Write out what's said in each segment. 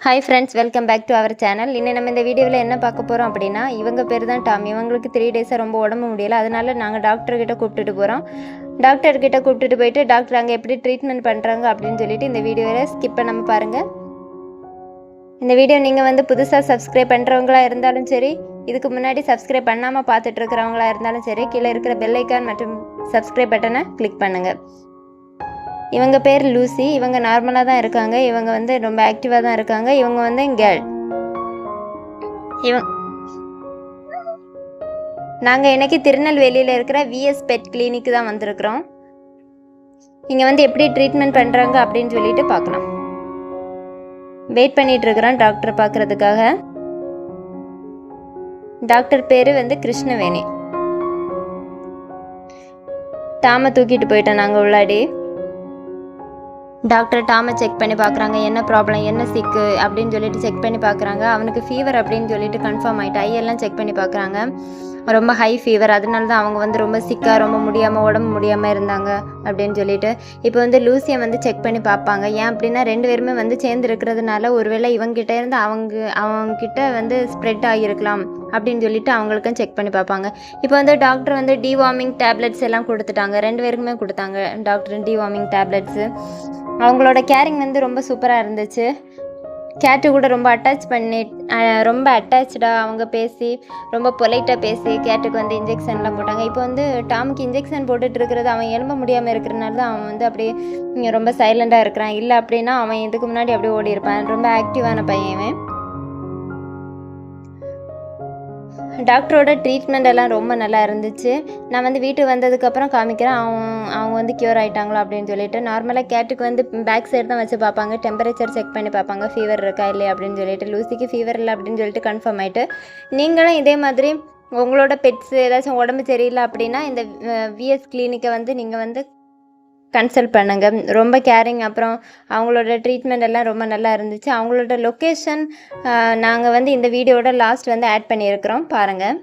Hi friends, welcome back to our channel. இன்னும் நம்ம இந்த வீடியோவில் என்ன பார்க்க போகிறோம் அப்படின்னா, இவங்க பேர் தான் டாம். இவங்களுக்கு 3 டேஸாக ரொம்ப உடம்பு முடியலை. அதனால நாங்கள் டாக்டர்கிட்ட கூப்பிட்டுட்டு போகிறோம். டாக்டர்கிட்ட கூப்பிட்டுட்டு போயிட்டு டாக்டர் அங்கே எப்படி ட்ரீட்மெண்ட் பண்ணுறாங்க அப்படின்னு சொல்லிட்டு இந்த வீடியோவில் ஸ்கிப் பண்ணாமல் பாருங்கள். இந்த வீடியோ நீங்கள் வந்து புதுசாக சப்ஸ்கிரைப் பண்ணுறவங்களா இருந்தாலும் சரி, இதுக்கு முன்னாடி சப்ஸ்கிரைப் பண்ணாமல் பார்த்துட்டு இருக்கிறவங்களா இருந்தாலும் சரி, கீழே இருக்கிற பெல் ஐக்கான் மற்றும் சப்ஸ்கிரைப் பட்டனை கிளிக் பண்ணுங்கள். இவங்க பேர் லூசி. இவங்க நார்மலாக தான் இருக்காங்க. இவங்க வந்து ரொம்ப ஆக்டிவாக தான் இருக்காங்க. இவங்க வந்து கேர்ள். நாங்கள் இன்னைக்கு திருநெல்வேலியில் இருக்கிற விஎஸ் பெட் கிளினிக் தான் வந்திருக்கிறோம். இங்கே வந்து எப்படி ட்ரீட்மெண்ட் பண்ணுறாங்க அப்படின்னு சொல்லிட்டு பார்க்கலாம். வெயிட் பண்ணிட்டு இருக்கிறோம் டாக்டர் பார்க்கறதுக்காக. டாக்டர் பேர் வந்து கிருஷ்ணவேணி. டாமை தூக்கிட்டு போயிட்டோம் நாங்கள் உள்ளாடி. டாக்டர் டாமை செக் பண்ணி பார்க்குறாங்க, என்ன ப்ராப்ளம், என்ன சிக்கு அப்படின்னு சொல்லிட்டு செக் பண்ணி பார்க்குறாங்க. அவனுக்கு ஃபீவர் அப்படின்னு சொல்லிட்டு கன்ஃபார்ம் ஆகிட்டு ஐயெல்லாம் செக் பண்ணி பார்க்குறாங்க. ரொம்ப ஹை ஃபீவர், அதனால தான் அவங்க வந்து ரொம்ப சிக்காக, ரொம்ப முடியாமல், உடம்பு முடியாமல் இருந்தாங்க அப்படின்னு சொல்லிட்டு. இப்போ வந்து லூசியை வந்து செக் பண்ணி பார்ப்பாங்க. ஏன் அப்படின்னா 2 பேருமே வந்து சேர்ந்து இருக்கிறதுனால ஒருவேளை இவங்ககிட்ட இருந்து அவங்கக்கிட்ட வந்து ஸ்ப்ரெட் ஆகியிருக்கலாம் அப்படின்னு சொல்லிட்டு அவங்களுக்கும் செக் பண்ணி பார்ப்பாங்க. இப்போ வந்து டாக்டர் வந்து டிவார்மிங் டேப்லெட்ஸ் எல்லாம் கொடுத்துட்டாங்க. 2 பேருக்குமே கொடுத்தாங்க டாக்டர் டிவார்மிங் டேப்லெட்ஸு. அவங்களோட கேரிங் வந்து ரொம்ப சூப்பராக இருந்துச்சு. கேட்டு கூட ரொம்ப ரொம்ப அட்டாச்சாக அவங்க பேசி, ரொம்ப பொலைட்டாக பேசி கேட்டுக்கு வந்து இன்ஜெக்ஷன்லாம் போட்டாங்க. இப்போ வந்து டாமுக்கு இன்ஜெக்ஷன் போட்டுட்டு இருக்கிறது அவன் எழும்ப முடியாமல் இருக்கிறனால தான் அவன் வந்து அப்படியே ரொம்ப சைலண்டாக இருக்கிறான். இல்லை அப்படின்னா அவன் இதுக்கு முன்னாடி அப்படியே ஓடி இருப்பான். ரொம்ப ஆக்டிவான பையன். டாக்டரோட ட்ரீட்மெண்ட் எல்லாம் ரொம்ப நல்லா இருந்துச்சு. நான் வந்து வீட்டுக்கு வந்ததுக்கப்புறம் காமிக்கிறேன் அவங்க வந்து க்யூர் ஆகிட்டாங்களோ அப்படின்னு சொல்லிட்டு. நார்மலாக கேட்டுக்கு வந்து பேக் சைடு தான் வச்சு பார்ப்பாங்க, டெம்பரேச்சர் செக் பண்ணி பார்ப்பாங்க, ஃபீவர் இருக்கா இல்லையா அப்படின்னு சொல்லிட்டு. லூசிக்கு ஃபீவர் இல்லை அப்படின்னு சொல்லிட்டு கன்ஃபார்ம் ஆகிட்டு. நீங்களும் இதே மாதிரி உங்களோட பெட்ஸு ஏதாச்சும் உடம்பு சரியில்லை அப்படின்னா இந்த விஎஸ் கிளினிக்கை வந்து நீங்கள் வந்து கன்சல்ட் பண்ணுங்கள். ரொம்ப கேரிங். அப்புறம் அவங்களோட ட்ரீட்மெண்ட் எல்லாம் ரொம்ப நல்லா இருந்துச்சு. அவங்களோட லொக்கேஷன் நாங்கள் வந்து இந்த வீடியோட லாஸ்ட் வந்து ஆட் பண்ணியிருக்கிறோம், பாருங்கள்.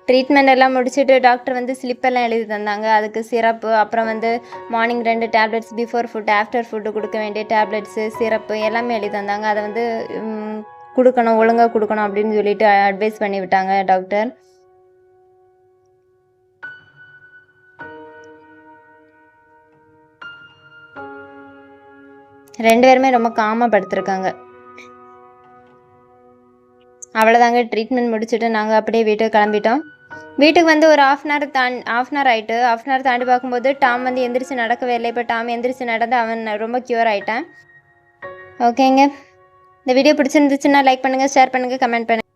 ட்ரீட்மெண்ட் எல்லாம் முடிச்சுட்டு டாக்டர் வந்து ஸ்லிப்பெல்லாம் எழுதி தந்தாங்க. அதுக்கு சிரப்பு, அப்புறம் வந்து morning 2 tablets, before food after food கொடுக்க வேண்டிய டேப்லெட்ஸு, சிரப்பு எல்லாமே எழுதி தந்தாங்க. அதை வந்து கொடுக்கணும், ஒழுங்காக கொடுக்கணும் அப்படின்னு சொல்லிட்டு அட்வைஸ் பண்ணி விட்டாங்க டாக்டர். ரெண்டு பேருமே ரொம்ப காமாக படுத்திருக்காங்க. அவ்வளோதாங்க, ட்ரீட்மெண்ட் முடிச்சுட்டு நாங்கள் அப்படியே வீட்டுக்கு கிளம்பிட்டோம். வீட்டுக்கு வந்து ஒரு ஹாஃப் அன் ஹவர் ஆகிட்டு. ஹாஃப் அன் ஹவர் தாண்டி பார்க்கும்போது டாம் வந்து எந்திரிச்சு நடக்கவே இல்லை. இப்போ டாம் எந்திரிச்சு நடந்து அவன் ரொம்ப க்யூர் ஆகிட்டான். ஓகேங்க, இந்த வீடியோ பிடிச்சிருந்துச்சுன்னா லைக் பண்ணுங்கள், ஷேர் பண்ணுங்கள், கமெண்ட் பண்ணுங்கள்.